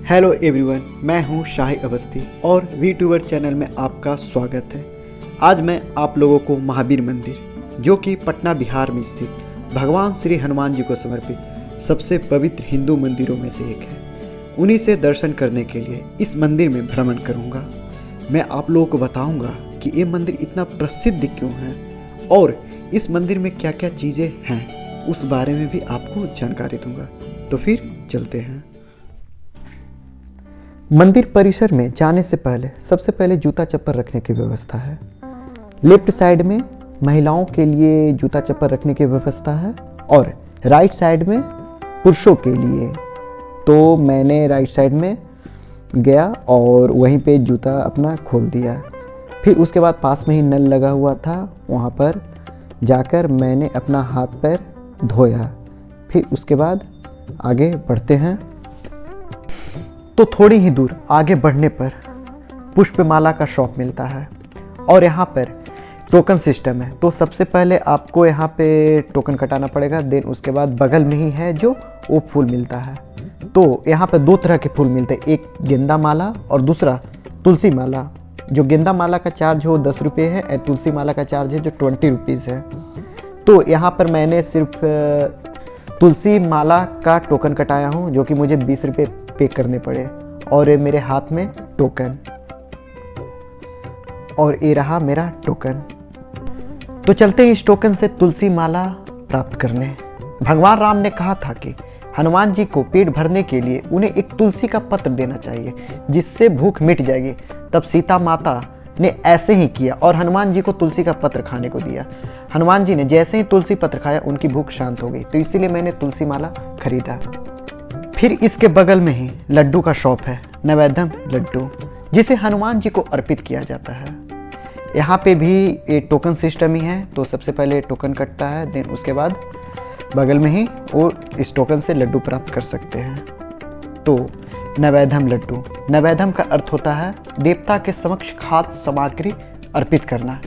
Hello everyone, मैं हूं शाही अवस्थी और वीट्यूबर चैनल में आपका स्वागत है। आज मैं आप लोगों को महावीर मंदिर, जो कि पटना बिहार में स्थित भगवान श्री हनुमान जी को समर्पित सबसे पवित्र हिंदू मंदिरों में से एक है, उन्हीं से दर्शन करने के लिए इस मंदिर में भ्रमण करूंगा। मैं आप लोगों को बताऊंगा कि ये मंदिर इतना प्रसिद्ध क्यों है और इस मंदिर में क्या क्या चीज़ें हैं, उस बारे में भी आपको जानकारी दूंगा। तो फिर चलते हैं। मंदिर परिसर में जाने से पहले सबसे पहले जूता चप्पल रखने की व्यवस्था है। लेफ्ट साइड में महिलाओं के लिए जूता चप्पल रखने की व्यवस्था है और राइट साइड में पुरुषों के लिए। तो मैंने राइट साइड में गया और वहीं पे जूता अपना खोल दिया। फिर उसके बाद पास में ही नल लगा हुआ था, वहाँ पर जाकर मैंने अपना हाथ पैर धोया। फिर उसके बाद आगे बढ़ते हैं। तो थोड़ी ही दूर आगे बढ़ने पर पुष्पमाला का शॉप मिलता है और यहाँ पर टोकन सिस्टम है। तो सबसे पहले आपको यहाँ पे टोकन कटाना पड़ेगा, देन उसके बाद बगल में ही है जो वो फूल मिलता है। तो यहाँ पे दो तरह के फूल मिलते हैं, एक गेंदा माला और दूसरा तुलसी माला। जो गेंदा माला का चार्ज हो 10 रुपये है और तुलसी माला का चार्ज है जो 20 रुपीज़ है। तो यहाँ पर मैंने सिर्फ तुलसी माला का टोकन कटाया हूँ, जो कि मुझे 20 रुपये पे करने पड़े, और ये मेरे हाथ में टोकन, और ये रहा मेरा टोकन। तो चलते हैं इस टोकन से तुलसी माला प्राप्त करने। भगवान राम ने कहा था कि हनुमान जी को पेट भरने के लिए उन्हें एक तुलसी का पत्र देना चाहिए, जिससे भूख मिट जाएगी। तब सीता माता ने ऐसे ही किया और हनुमान जी को तुलसी का पत्र खाने को दिया। हनुमान जी ने जैसे ही तुलसी पत्र खाया, उनकी भूख शांत हो गई। तो इसीलिए मैंने तुलसी माला खरीदा। फिर इसके बगल में ही लड्डू का शॉप है, नैवेद्यम लड्डू, जिसे हनुमान जी को अर्पित किया जाता है। यहाँ पे भी एक टोकन सिस्टम ही है। तो सबसे पहले टोकन कटता है, देन उसके बाद बगल में ही वो इस टोकन से लड्डू प्राप्त कर सकते हैं। तो नैवेद्यम लड्डू, नैवेद्यम का अर्थ होता है देवता के समक्ष खाद्य सामग्री अर्पित करना।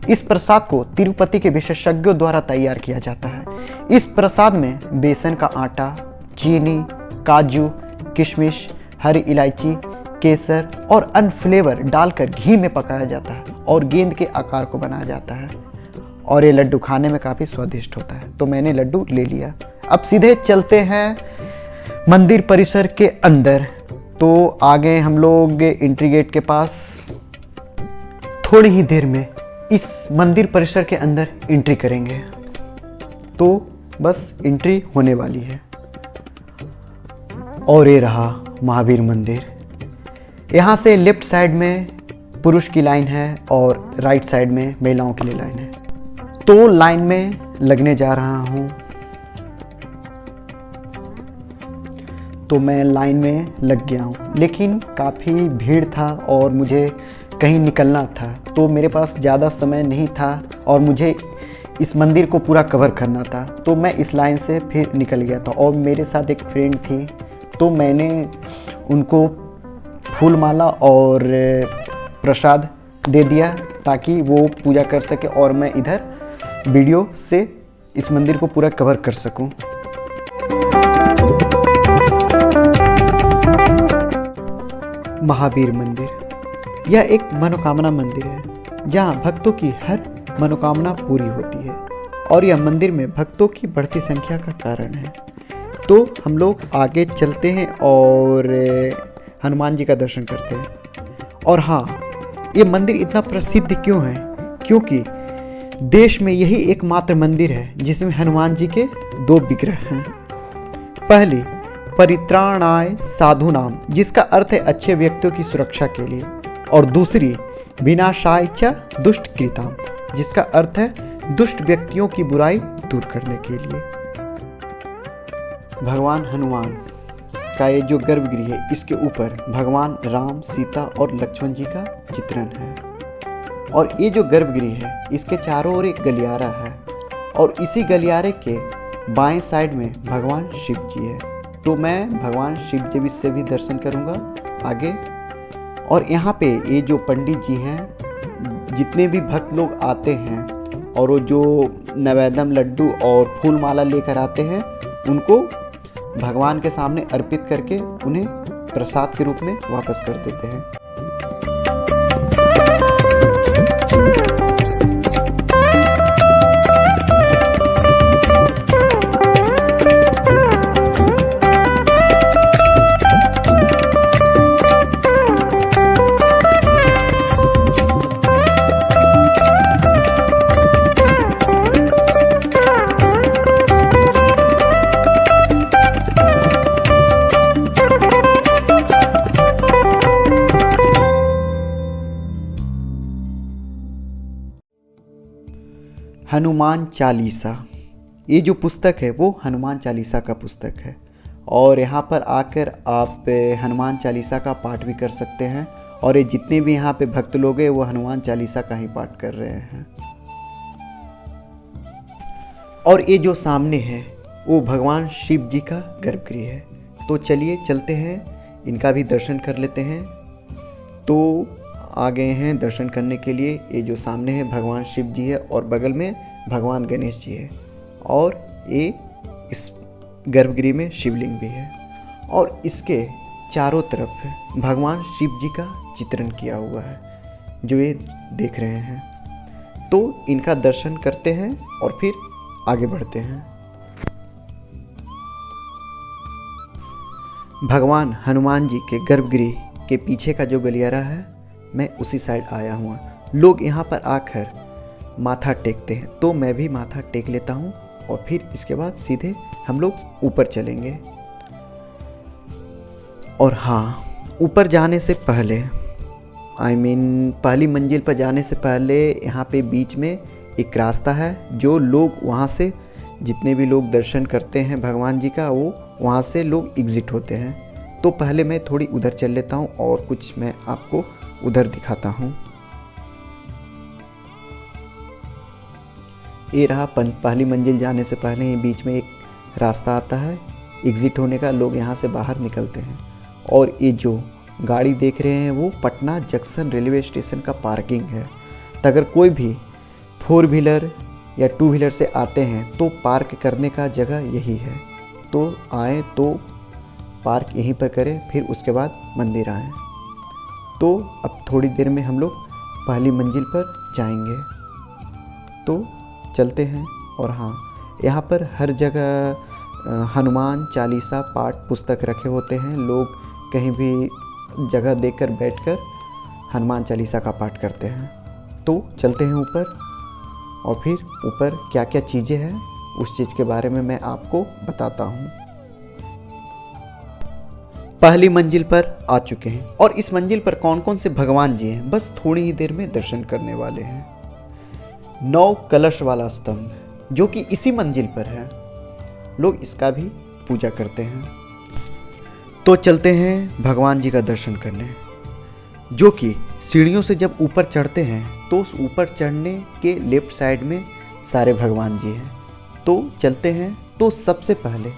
इस प्रसाद को तिरुपति के विशेषज्ञों द्वारा तैयार किया जाता है। इस प्रसाद में बेसन का आटा, चीनी, काजू, किशमिश, हरी इलायची, केसर और अन्य फ्लेवर डालकर घी में पकाया जाता है और गेंद के आकार को बनाया जाता है, और ये लड्डू खाने में काफ़ी स्वादिष्ट होता है। तो मैंने लड्डू ले लिया। अब सीधे चलते हैं मंदिर परिसर के अंदर। तो आगे हम लोग एंट्री गेट के पास थोड़ी ही देर में इस मंदिर परिसर के अंदर एंट्री करेंगे। तो बस एंट्री होने वाली है और ये रहा महावीर मंदिर। यहाँ से लेफ्ट साइड में पुरुष की लाइन है और राइट साइड में महिलाओं के लिए लाइन है। तो लाइन में लगने जा रहा हूँ। तो मैं लाइन में लग गया हूँ, लेकिन काफ़ी भीड़ था और मुझे कहीं निकलना था। तो मेरे पास ज़्यादा समय नहीं था और मुझे इस मंदिर को पूरा कवर करना था। तो मैं इस लाइन से फिर निकल गया था और मेरे साथ एक फ्रेंड थी। तो मैंने उनको फूल माला और प्रसाद दे दिया ताकि वो पूजा कर सके और मैं इधर वीडियो से इस मंदिर को पूरा कवर कर सकूं। महावीर मंदिर यह एक मनोकामना मंदिर है, जहां भक्तों की हर मनोकामना पूरी होती है और यह मंदिर में भक्तों की बढ़ती संख्या का कारण है। तो हम लोग आगे चलते हैं और हनुमान जी का दर्शन करते हैं। और हाँ, ये मंदिर इतना प्रसिद्ध क्यों है? क्योंकि देश में यही एकमात्र मंदिर है जिसमें हनुमान जी के 2 विग्रह हैं। पहली परित्राणाय साधूनाम, जिसका अर्थ है अच्छे व्यक्तियों की सुरक्षा के लिए, और दूसरी विनाशाय च दुष्टकृताम, जिसका अर्थ है दुष्ट व्यक्तियों की बुराई दूर करने के लिए। भगवान हनुमान का ये जो गर्भगृह है, इसके ऊपर भगवान राम, सीता और लक्ष्मण जी का चित्रण है। और ये जो गर्भगृह है, इसके चारों ओर एक गलियारा है और इसी गलियारे के बाएं साइड में भगवान शिव जी है। तो मैं भगवान शिव जी से भी दर्शन करूंगा आगे। और यहाँ पे ये जो पंडित जी हैं, जितने भी भक्त लोग आते हैं और वो जो नैवेद्यम लड्डू और फूल माला लेकर आते हैं, उनको भगवान के सामने अर्पित करके उन्हें प्रसाद के रूप में वापस कर देते हैं। हनुमान चालीसा, ये जो पुस्तक है वो हनुमान चालीसा का पुस्तक है और यहाँ पर आकर आप हनुमान चालीसा का पाठ भी कर सकते हैं। और ये जितने भी यहाँ पे भक्त लोग हैं वो हनुमान चालीसा का ही पाठ कर रहे हैं। और ये जो सामने है वो भगवान शिव जी का गर्भगृह है। तो चलिए चलते हैं, इनका भी दर्शन कर लेते हैं। तो आ गए हैं दर्शन करने के लिए। ये जो सामने है भगवान शिव जी है और बगल में भगवान गणेश जी है और ये इस गर्भगृह में शिवलिंग भी है और इसके चारों तरफ भगवान शिव जी का चित्रण किया हुआ है जो ये देख रहे हैं। तो इनका दर्शन करते हैं और फिर आगे बढ़ते हैं। भगवान हनुमान जी के गर्भगृह के पीछे का जो गलियारा है मैं उसी साइड आया हूँ। लोग यहाँ पर आकर माथा टेकते हैं तो मैं भी माथा टेक लेता हूँ और फिर इसके बाद सीधे हम लोग ऊपर चलेंगे। और हाँ, ऊपर जाने से पहले पहली मंजिल पर जाने से पहले यहाँ पे बीच में एक रास्ता है जो लोग वहाँ से, जितने भी लोग दर्शन करते हैं भगवान जी का, वो वहाँ से लोग एग्ज़िट होते हैं। तो पहले मैं थोड़ी उधर चल लेता हूँ और कुछ मैं आपको उधर दिखाता हूँ। ये रहा पहली मंजिल जाने से पहले ही बीच में एक रास्ता आता है एग्ज़िट होने का, लोग यहाँ से बाहर निकलते हैं। और ये जो गाड़ी देख रहे हैं वो पटना जंक्शन रेलवे स्टेशन का पार्किंग है। तो अगर कोई भी 4 व्हीलर या 2 व्हीलर से आते हैं तो पार्क करने का जगह यही है। तो आएँ तो पार्क यहीं पर करें, फिर उसके बाद मंदिर आएँ। तो अब थोड़ी देर में हम लोग पहली मंजिल पर जाएंगे। तो चलते हैं। और हाँ, यहाँ पर हर जगह हनुमान चालीसा पाठ पुस्तक रखे होते हैं। लोग कहीं भी जगह देखकर बैठकर हनुमान चालीसा का पाठ करते हैं। तो चलते हैं ऊपर और फिर ऊपर क्या क्या चीज़ें हैं उस चीज़ के बारे में मैं आपको बताता हूँ। पहली मंजिल पर आ चुके हैं और इस मंजिल पर कौन कौन से भगवान जी हैं बस थोड़ी ही देर में दर्शन करने वाले हैं। 9 कलश वाला स्तंभ जो कि इसी मंजिल पर है, लोग इसका भी पूजा करते हैं। तो चलते हैं भगवान जी का दर्शन करने, जो कि सीढ़ियों से जब ऊपर चढ़ते हैं तो उस ऊपर चढ़ने के लेफ्ट साइड में सारे भगवान जी हैं। तो चलते हैं। तो सबसे पहले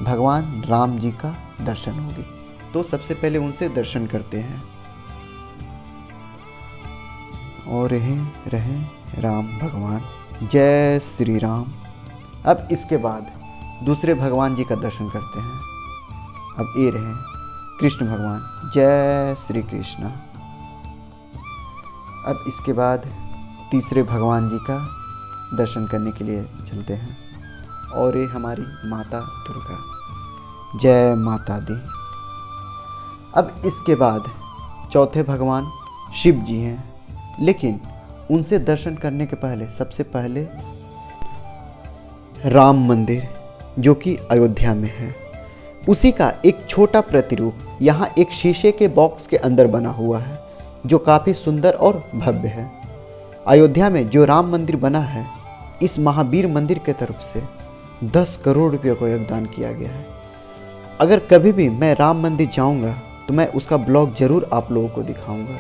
भगवान राम जी का दर्शन होगी, तो सबसे पहले उनसे दर्शन करते हैं। और रहे राम भगवान, जय श्री राम। अब इसके बाद दूसरे भगवान जी का दर्शन करते हैं। अब ये रहे कृष्ण भगवान, जय श्री कृष्ण। अब इसके बाद तीसरे भगवान जी का दर्शन करने के लिए चलते हैं। और ये हमारी माता दुर्गा, जय माता दी। अब इसके बाद चौथे भगवान शिव जी हैं, लेकिन उनसे दर्शन करने के पहले सबसे पहले राम मंदिर जो कि अयोध्या में है, उसी का एक छोटा प्रतिरूप यहाँ एक शीशे के बॉक्स के अंदर बना हुआ है जो काफ़ी सुंदर और भव्य है। अयोध्या में जो राम मंदिर बना है, इस महावीर मंदिर के तरफ से 10 करोड़ रुपये को योगदान किया गया है। अगर कभी भी मैं राम मंदिर जाऊंगा तो मैं उसका ब्लॉग जरूर आप लोगों को दिखाऊंगा।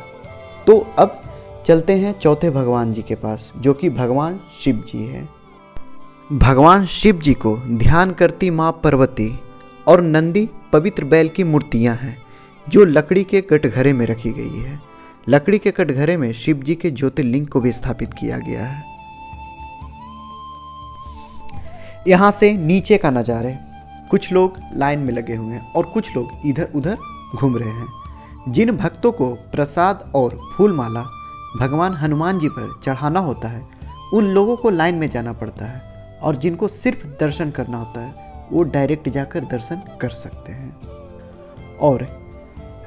तो अब चलते हैं चौथे भगवान जी के पास जो कि भगवान शिव जी हैं। भगवान शिव जी को ध्यान करती माँ पार्वती और नंदी पवित्र बैल की मूर्तियां हैं जो लकड़ी के कटघरे में रखी गई है। लकड़ी के कटघरे में शिव जी के ज्योतिर्लिंग को भी स्थापित किया गया है। यहाँ से नीचे का नज़ारे, कुछ लोग लाइन में लगे हुए हैं और कुछ लोग इधर उधर घूम रहे हैं। जिन भक्तों को प्रसाद और फूल माला भगवान हनुमान जी पर चढ़ाना होता है उन लोगों को लाइन में जाना पड़ता है, और जिनको सिर्फ दर्शन करना होता है वो डायरेक्ट जाकर दर्शन कर सकते हैं। और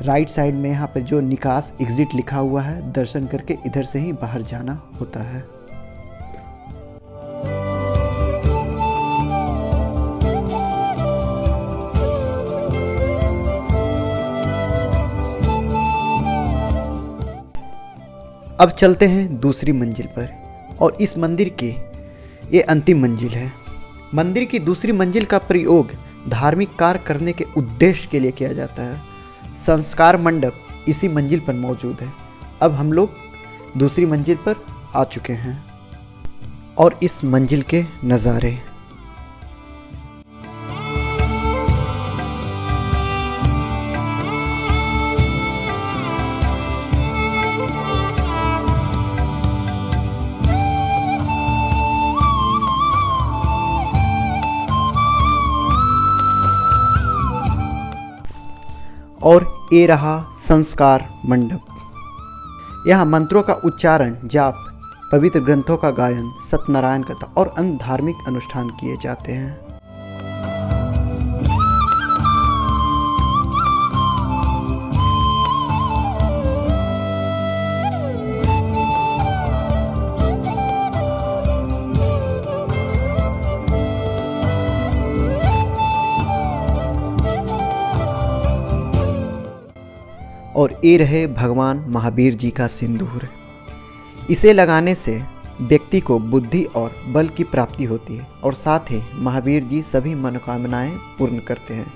राइट साइड में यहाँ पर जो निकास एग्जिट लिखा हुआ है, दर्शन करके इधर से ही बाहर जाना होता है। अब चलते हैं दूसरी मंजिल पर, और इस मंदिर की ये अंतिम मंजिल है। मंदिर की दूसरी मंजिल का प्रयोग धार्मिक कार्य करने के उद्देश्य के लिए किया जाता है। संस्कार मंडप इसी मंजिल पर मौजूद है। अब हम लोग दूसरी मंजिल पर आ चुके हैं और इस मंजिल के नज़ारे। और ये रहा संस्कार मंडप। यहाँ मंत्रों का उच्चारण, जाप, पवित्र ग्रंथों का गायन, सत्यनारायण कथा और अन्य धार्मिक अनुष्ठान किए जाते हैं। और ये रहे भगवान महावीर जी का सिंदूर। इसे लगाने से व्यक्ति को बुद्धि और बल की प्राप्ति होती है, और साथ ही महावीर जी सभी मनोकामनाएं पूर्ण करते हैं।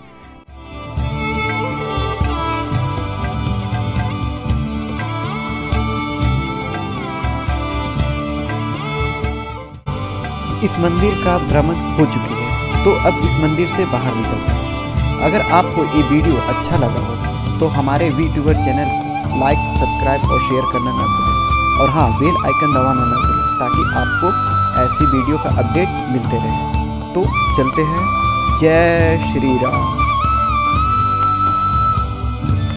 इस मंदिर का भ्रमण हो चुकी है, तो अब इस मंदिर से बाहर निकलते हैं। अगर आपको ये वीडियो अच्छा लगा हो तो हमारे वीट्यूबर चैनल को लाइक, सब्सक्राइब और शेयर करना ना भूलें, और हाँ, बेल आइकन दबाना ना भूलें ताकि आपको ऐसी वीडियो का अपडेट मिलते रहे। तो चलते हैं। जय श्री राम।